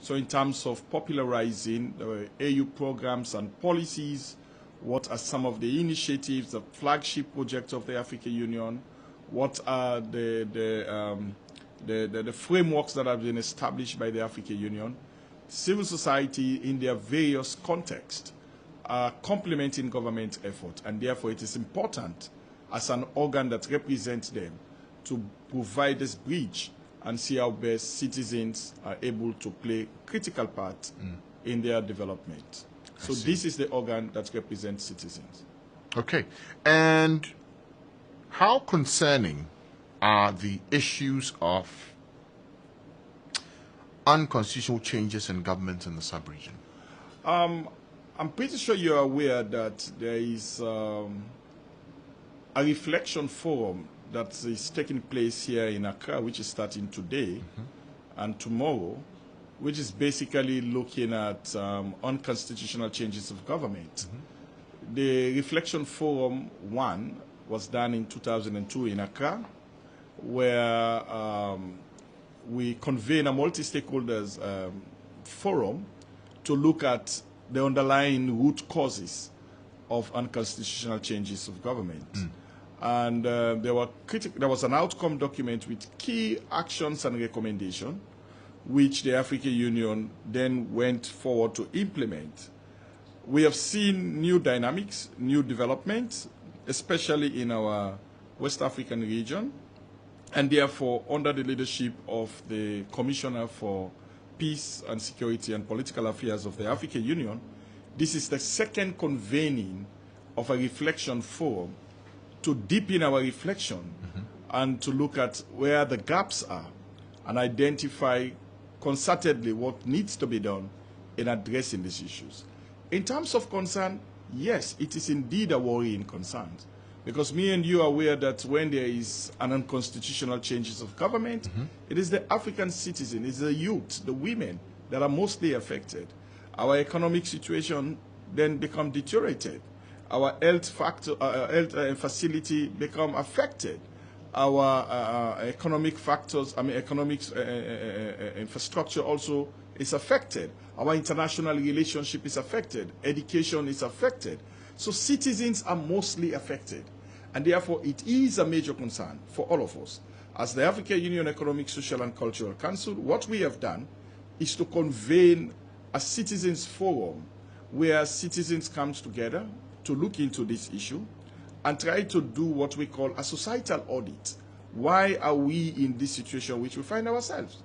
So in terms of popularizing the AU programs and policies, what are some of the initiatives, the flagship projects of the African Union? What are the frameworks that have been established by the African Union? Civil society in their various contexts are complementing government effort, and therefore it is important as an organ that represents them to provide this bridge and see how best citizens are able to play critical part in their development. So this is the organ that represents citizens. Okay. And how concerning are the issues of unconstitutional changes in government in the sub-region? I'm pretty sure you're aware that there is a reflection forum that is taking place here in Accra, which is starting today and tomorrow, which is basically looking at unconstitutional changes of government. The Reflection Forum 1 was done in 2002 in Accra, where we convened a multi-stakeholders forum to look at the underlying root causes of unconstitutional changes of government. And there was an outcome document with key actions and recommendations, which the African Union then went forward to implement. We have seen new dynamics, new developments, especially in our West African region, and therefore under the leadership of the Commissioner for Peace and Security and Political Affairs of the African Union, this is the second convening of a reflection forum to deepen our reflection and to look at where the gaps are and identify concertedly what needs to be done in addressing these issues. In terms of concern, yes, it is indeed a worrying concern, because me and you are aware that when there is an unconstitutional changes of government, it is the African citizen, it's the youth, the women that are mostly affected. Our economic situation then become deteriorated. Our health facility become affected. Our economic factors, infrastructure also is affected. Our international relationship is affected. Education is affected. So citizens are mostly affected. And therefore, it is a major concern for all of us. As the African Union Economic, Social and Cultural Council, what we have done is to convene a citizens forum where citizens come together to look into this issue and try to do what we call a societal audit. Why are we in this situation which we find ourselves?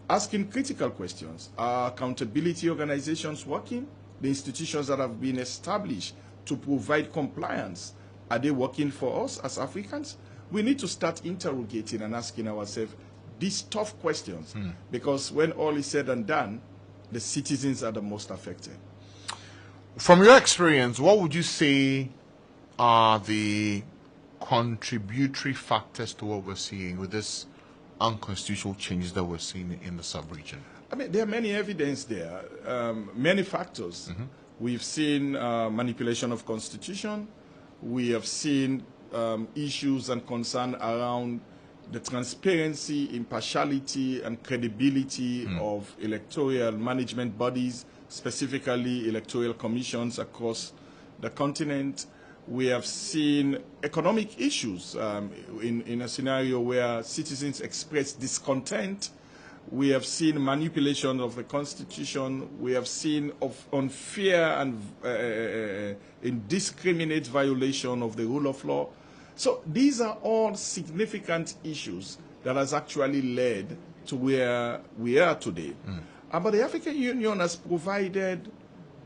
Asking critical questions. Are accountability organizations working? The institutions that have been established to provide compliance, are they working for us as Africans? We need to start interrogating and asking ourselves these tough questions, because when all is said and done, the citizens are the most affected. From your experience, what would you say are the contributory factors to what we're seeing with this unconstitutional changes that we're seeing in the sub-region? I mean, there are many evidence there, many factors. We've seen manipulation of constitution. We have seen issues and concern around the transparency, impartiality, and credibility of electoral management bodies, specifically electoral commissions across the continent. We have seen economic issues in a scenario where citizens express discontent. We have seen manipulation of the constitution. We have seen unfair and indiscriminate violation of the rule of law. So these are all significant issues that has actually led to where we are today. But the African Union has provided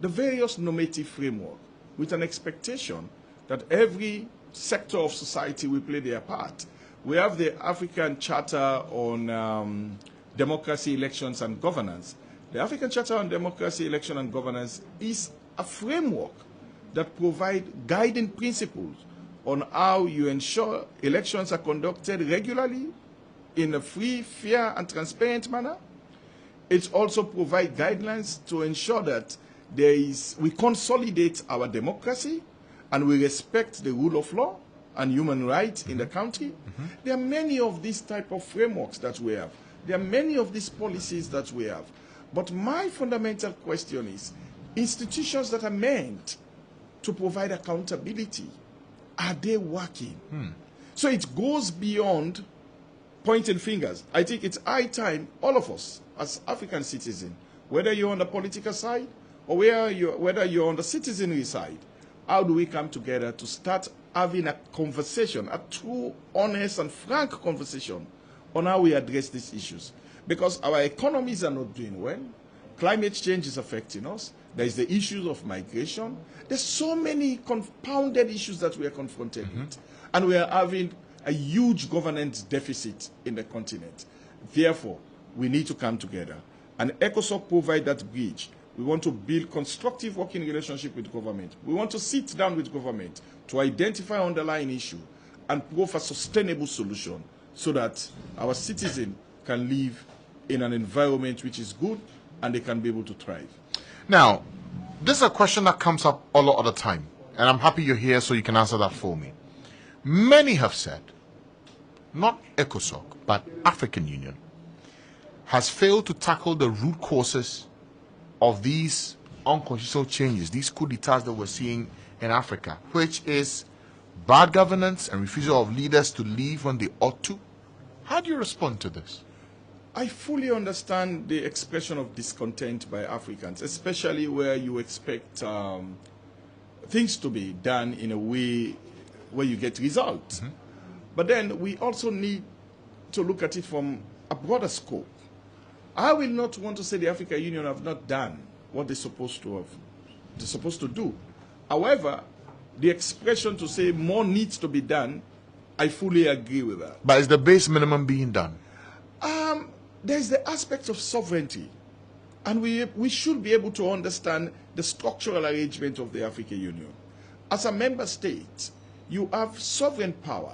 the various normative framework with an expectation that every sector of society will play their part. We have the African Charter on Democracy, Elections and Governance. The African Charter on Democracy, Election and Governance is a framework that provides guiding principles on how you ensure elections are conducted regularly in a free, fair and transparent manner. It also provides guidelines to ensure that we consolidate our democracy and we respect the rule of law and human rights in the country. There are many of these type of frameworks that we have. There are many of these policies that we have. But my fundamental question is, institutions that are meant to provide accountability, are they working? So it goes beyond pointing fingers. I think it's high time, all of us, as African citizens, whether you're on the political side or whether you're on the citizenry side, how do we come together to start having a conversation, a true, honest, and frank conversation on how we address these issues? Because our economies are not doing well. Climate change is affecting us. There is the issues of migration. There's so many compounded issues that we are confronted with. And we are having a huge governance deficit in the continent. Therefore, we need to come together. And ECOSOCC provides that bridge. We want to build constructive working relationship with government. We want to sit down with government to identify underlying issue and provide a sustainable solution so that our citizens can live in an environment which is good and they can be able to thrive. Now, this is a question that comes up a lot of the time, and I'm happy you're here so you can answer that for me. Many have said, not ECOSOCC, but African Union, has failed to tackle the root causes of these unconstitutional changes, these coup d'etats that we're seeing in Africa, which is bad governance and refusal of leaders to leave when they ought to. How do you respond to this? I fully understand the expression of discontent by Africans, especially where you expect things to be done in a way where you get results. But then we also need to look at it from a broader scope. I will not want to say the African Union have not done what they're supposed to do. However, the expression to say more needs to be done, I fully agree with that. But is the base minimum being done? There's the aspect of sovereignty. And we should be able to understand the structural arrangement of the African Union. As a member state, you have sovereign power.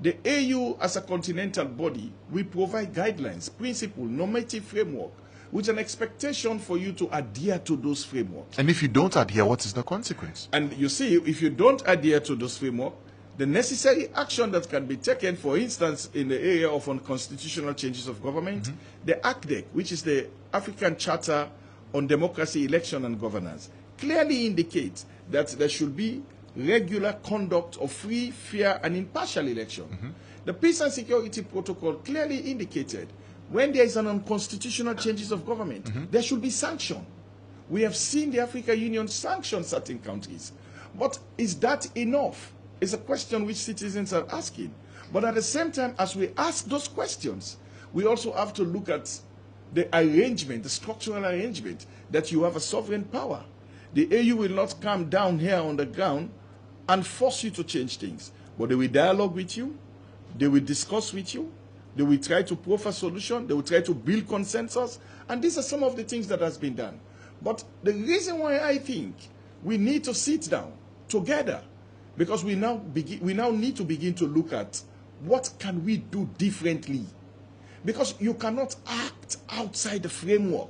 The AU, as a continental body, will provide guidelines, principles, normative framework, with an expectation for you to adhere to those frameworks. And if you don't adhere, what is the consequence? And you see, if you don't adhere to those frameworks, the necessary action that can be taken, for instance, in the area of unconstitutional changes of government, the ACDEC, which is the African Charter on Democracy, Election and Governance, clearly indicates that there should be regular conduct of free, fair, and impartial election. The Peace and Security Protocol clearly indicated when there is an unconstitutional changes of government, there should be sanction. We have seen the African Union sanction certain countries. But is that enough? It's a question which citizens are asking. But at the same time, as we ask those questions, we also have to look at the arrangement, the structural arrangement, that you have a sovereign power. The AU will not come down here on the ground and force you to change things. But they will dialogue with you, they will discuss with you, they will try to proffer solution, they will try to build consensus, and these are some of the things that has been done. But the reason why I think we need to sit down together, because we now need to begin to look at what can we do differently. Because you cannot act outside the framework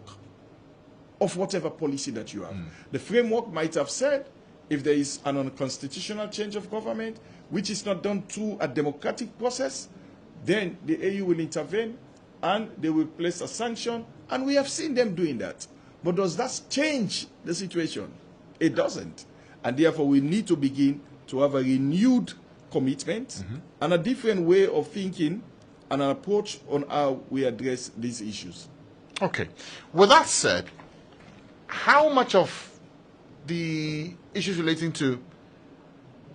of whatever policy that you have. The framework might have said, if there is an unconstitutional change of government, which is not done through a democratic process, then the AU will intervene and they will place a sanction, and we have seen them doing that. But does that change the situation? It doesn't. And therefore we need to begin to have a renewed commitment and a different way of thinking and an approach on how we address these issues. Okay. With that said, how much of the issues relating to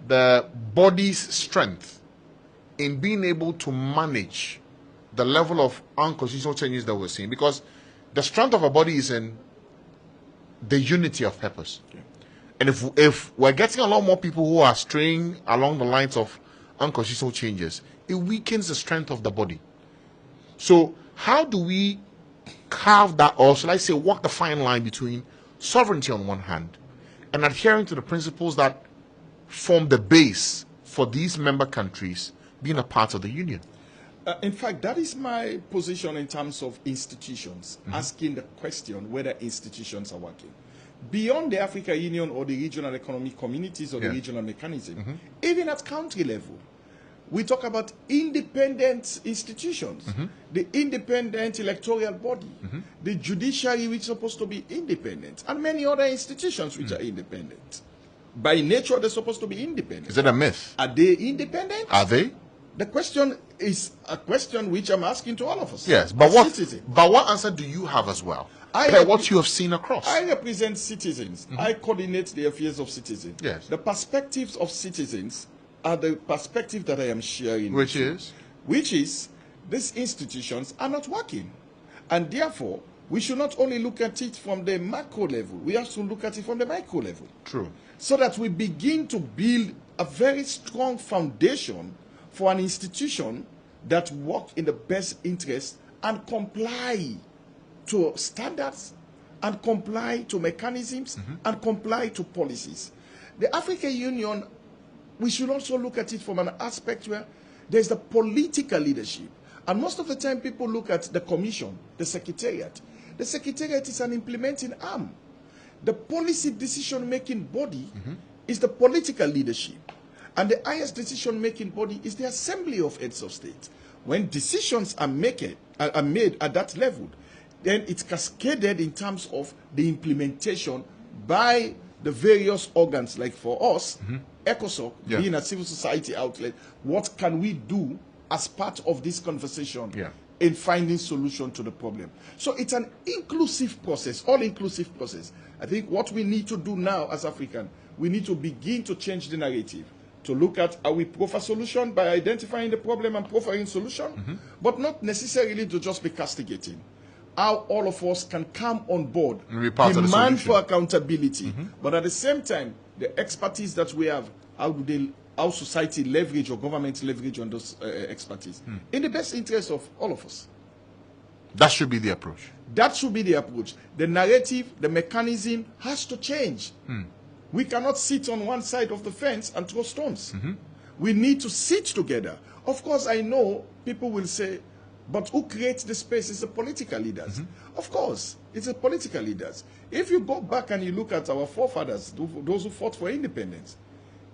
the body's strength in being able to manage the level of unconstitutional changes that we're seeing? Because the strength of a body is in the unity of purpose. Okay. And if we're getting a lot more people who are straying along the lines of unconstitutional changes, it weakens the strength of the body. So how do we carve that, or shall I say walk the fine line between sovereignty on one hand and adhering to the principles that form the base for these member countries being a part of the union? In fact, that is my position in terms of institutions, asking the question whether institutions are working. Beyond the African Union or the regional economic communities or the regional mechanism, even at country level, we talk about independent institutions, the independent electoral body, the judiciary, which is supposed to be independent, and many other institutions which are independent. By nature, they're supposed to be independent. Is it a myth? Are they independent? Are they? The question is a question which I'm asking to all of us. Yes, but citizens. what answer do you have as well? What you have seen across. I represent citizens. I coordinate the affairs of citizens. Yes. The perspectives of citizens are the perspective that I am sharing. Which is? Which is, these institutions are not working. And therefore, we should not only look at it from the macro level, we have to look at it from the micro level. True. So that we begin to build a very strong foundation for an institution that work in the best interest and comply to standards and comply to mechanisms and comply to policies. The African Union, we should also look at it from an aspect where there's the political leadership. And most of the time people look at the commission, the secretariat. The secretariat is an implementing arm. The policy decision-making body is the political leadership. And the highest decision-making body is the Assembly of Heads of State. When decisions are made at that level, then it's cascaded in terms of the implementation by the various organs. Like for us, ECOSOCC, being a civil society outlet, what can we do as part of this conversation in finding solution to the problem? So it's an inclusive process, all-inclusive process. I think what we need to do now as African, we need to begin to change the narrative, to look at how we proffer solution by identifying the problem and proffering solution, but not necessarily to just be castigating. How all of us can come on board, demand for accountability, but at the same time, the expertise that we have, how society leverage or government leverage on those expertise in the best interest of all of us. That should be the approach. That should be the approach. The narrative, the mechanism has to change. We cannot sit on one side of the fence and throw stones. We need to sit together. Of course, I know people will say, but who creates the space is the political leaders. Of course, it's the political leaders. If you go back and you look at our forefathers, those who fought for independence,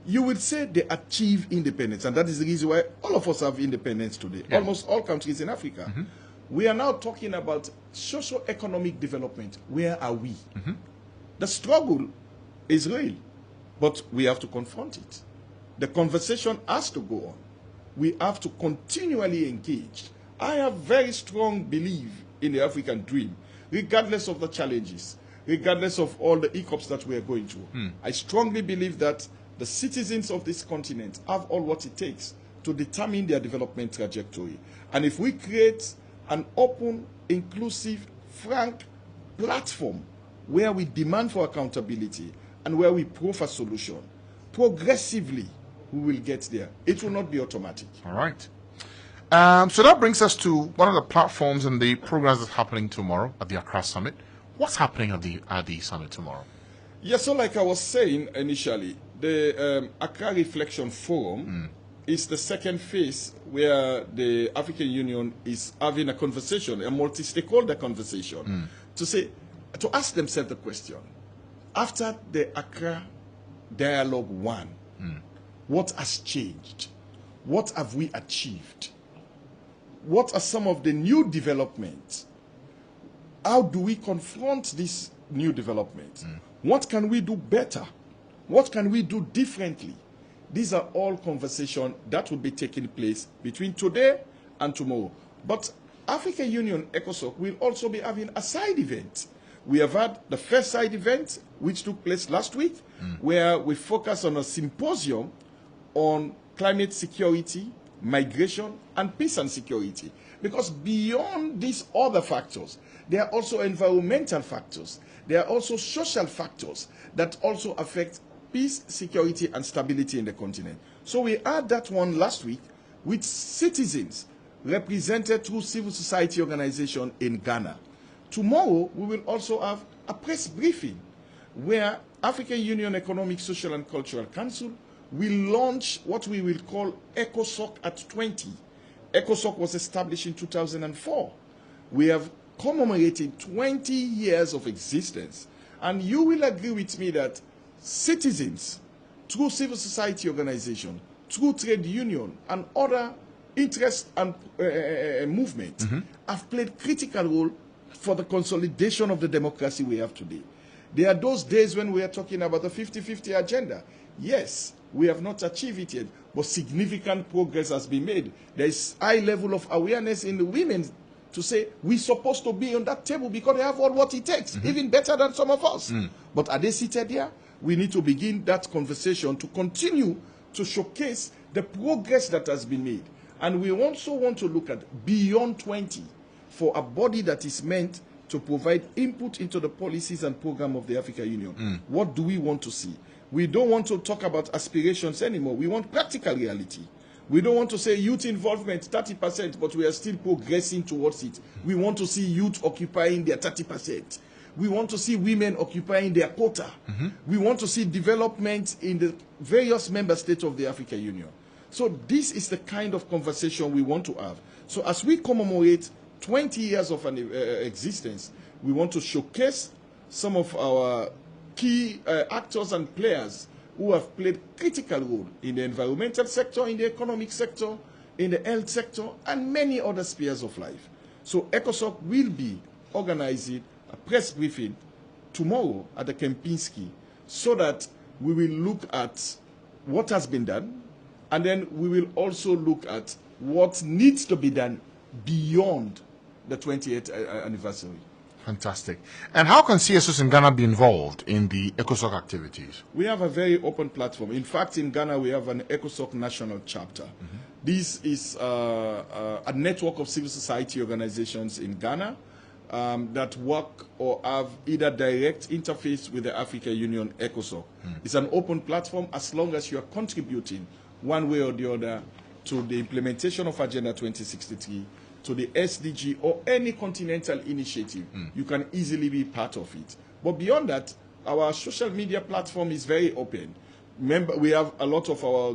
you would say they achieved independence. And that is the reason why all of us have independence today. Almost all countries in Africa. We are now talking about socio-economic development. Where are we? The struggle is real, but we have to confront it. The conversation has to go on. We have to continually engage. I have very strong belief in the African dream, regardless of the challenges, regardless of all the hiccups that we are going through. I strongly believe that the citizens of this continent have all what it takes to determine their development trajectory. And if we create an open, inclusive, frank platform where we demand for accountability and where we proffer solution, progressively we will get there. It will not be automatic. All right. So that brings us to one of the platforms and the programs that's happening tomorrow at the Accra Summit. What's happening at the summit tomorrow? Yeah, so like I was saying initially, the Accra Reflection Forum is the second phase where the African Union is having a conversation, a multi-stakeholder conversation, to ask themselves the question, after the Accra Dialogue 1, what has changed? What have we achieved? What are some of the new developments? How do we confront this new development? What can we do better? What can we do differently? These are all conversations that will be taking place between today and tomorrow. But African Union ECOSOCC will also be having a side event. We have had the first side event, which took place last week, where we focus on a symposium on climate security, migration, and peace and security. Because beyond these other factors, there are also environmental factors. There are also social factors that also affect peace, security, and stability in the continent. So we had that one last week with citizens represented through civil society organization in Ghana. Tomorrow, we will also have a press briefing where African Union Economic, Social, and Cultural Council will launch what we will call ECOSOCC at 20. ECOSOCC was established in 2004. We have commemorated 20 years of existence. And you will agree with me that citizens, through civil society organization, through trade union and other interest and movement, have played critical role for the consolidation of the democracy we have today. There are those days when we are talking about the 50-50 agenda. Yes, we have not achieved it yet, but significant progress has been made. There is high level of awareness in the women to say we're supposed to be on that table because they have all what it takes, even better than some of us. But are they seated there? We need to begin that conversation to continue to showcase the progress that has been made. And we also want to look at beyond 20 for a body that is meant to provide input into the policies and program of the African Union. What do we want to see? We don't want to talk about aspirations anymore. We want practical reality. We don't want to say youth involvement 30%, but we are still progressing towards it. We want to see youth occupying their 30%. We want to see women occupying their quota. We want to see development in the various member states of the African Union. So this is the kind of conversation we want to have. So as we commemorate 20 years of an existence, we want to showcase some of our key actors and players who have played critical role in the environmental sector, in the economic sector, in the health sector, and many other spheres of life. So ECOSOCC will be organizing a press briefing tomorrow at the Kempinski so that we will look at what has been done, and then we will also look at what needs to be done beyond the 28th anniversary. Fantastic. And how can CSOs in Ghana be involved in the ECOSOCC activities? We have a very open platform. In fact, in Ghana, we have an ECOSOCC national chapter. This is a network of civil society organizations in Ghana that work or have either direct interface with the African Union ECOSOCC. It's an open platform as long as you are contributing one way or the other to the implementation of Agenda 2063, to the SDG or any continental initiative. You can easily be part of it. But beyond that, our social media platform is very open. Remember, we have a lot of our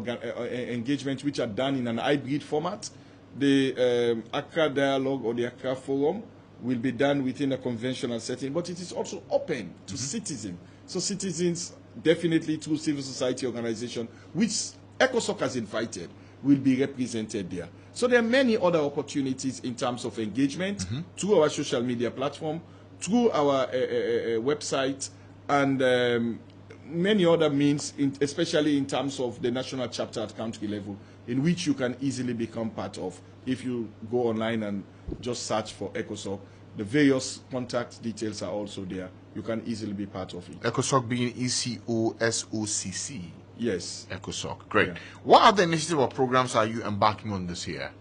engagements which are done in an hybrid format. The Accra Dialogue or the Accra Forum will be done within a conventional setting, but it is also open to citizens. So citizens, definitely through civil society organization, which ECOSOCC has invited, will be represented there. So there are many other opportunities in terms of engagement through our social media platform, through our website, and many other means, especially in terms of the national chapter at country level, in which you can easily become part of if you go online and just search for ECOSOCC. The various contact details are also there. You can easily be part of it. ECOSOCC being ECOSOCC. Yes. ECOSOCC. Great. Yeah. What other initiatives or programs are you embarking on this year?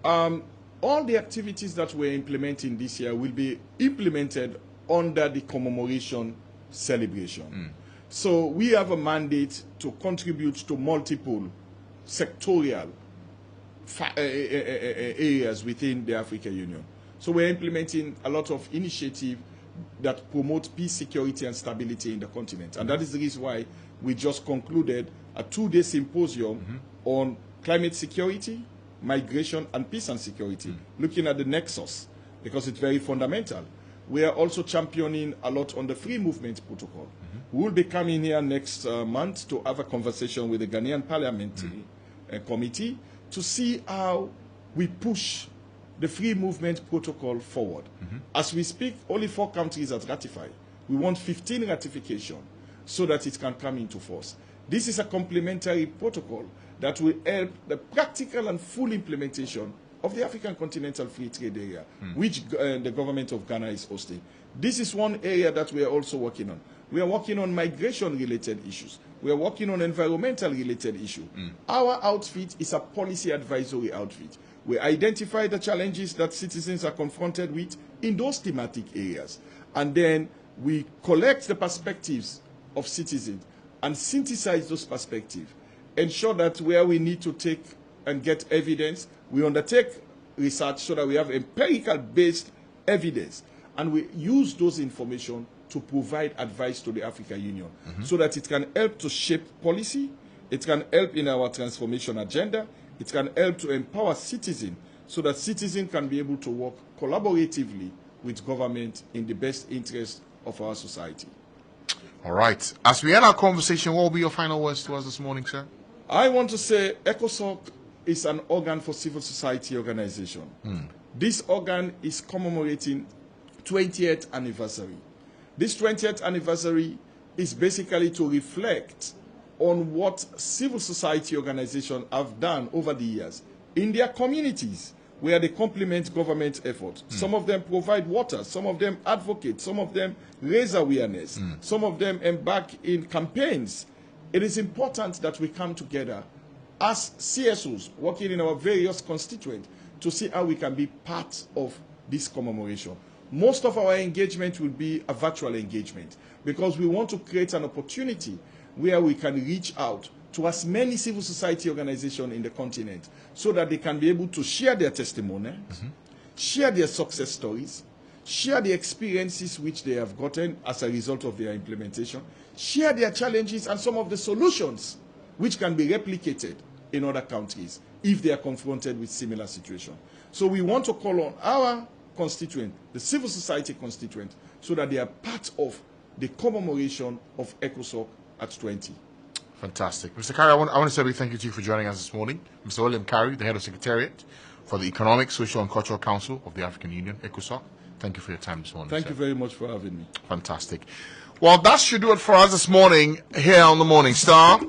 All the activities that we're implementing this year will be implemented under the commemoration celebration. So we have a mandate to contribute to multiple sectorial areas within the African Union. So we're implementing a lot of initiatives that promote peace, security, and stability in the continent. And that is the reason why we just concluded a 2-day symposium on climate security, migration, and peace and security, looking at the nexus, because it's very fundamental. We are also championing a lot on the free movement protocol. We will be coming here next month to have a conversation with the Ghanaian Parliamentary Committee to see how we push the free movement protocol forward. As we speak, only 4 countries have ratified. We want 15 ratification so that it can come into force. This is a complementary protocol that will help the practical and full implementation of the African Continental Free Trade Area, which the government of Ghana is hosting. This is one area that we are also working on. We are working on migration-related issues. We are working on environmental-related issues. Our outfit is a policy advisory outfit. We identify the challenges that citizens are confronted with in those thematic areas. And then we collect the perspectives of citizens and synthesize those perspectives. Ensure that where we need to take and get evidence, we undertake research so that we have empirical-based evidence. And we use those information to provide advice to the African Union so that it can help to shape policy, it can help in our transformation agenda, it can help to empower citizens so that citizens can be able to work collaboratively with government in the best interest of our society. All right. As we end our conversation, what will be your final words to us this morning, sir? I want to say ECOSOCC is an organ for civil society organization. This organ is commemorating 20th anniversary. This 20th anniversary is basically to reflect on what civil society organizations have done over the years in their communities where they complement government effort. Some of them provide water, some of them advocate, some of them raise awareness, some of them embark in campaigns. It is important that we come together as CSOs working in our various constituents to see how we can be part of this commemoration. Most of our engagement will be a virtual engagement because we want to create an opportunity where we can reach out to as many civil society organizations in the continent so that they can be able to share their testimonies, share their success stories, share the experiences which they have gotten as a result of their implementation, share their challenges and some of the solutions which can be replicated in other countries if they are confronted with similar situations. So we want to call on our constituent, the civil society constituent, so that they are part of the commemoration of ECOSOCC at 20. Fantastic. Mr. Carew, I want to say a big thank you to you for joining us this morning. Mr. William Carew, the Head of Secretariat for the Economic, Social and Cultural Council of the African Union, ECOSOCC. Thank you for your time this morning. Thank you very much for having me. Fantastic. Well, that should do it for us this morning here on The Morning Star.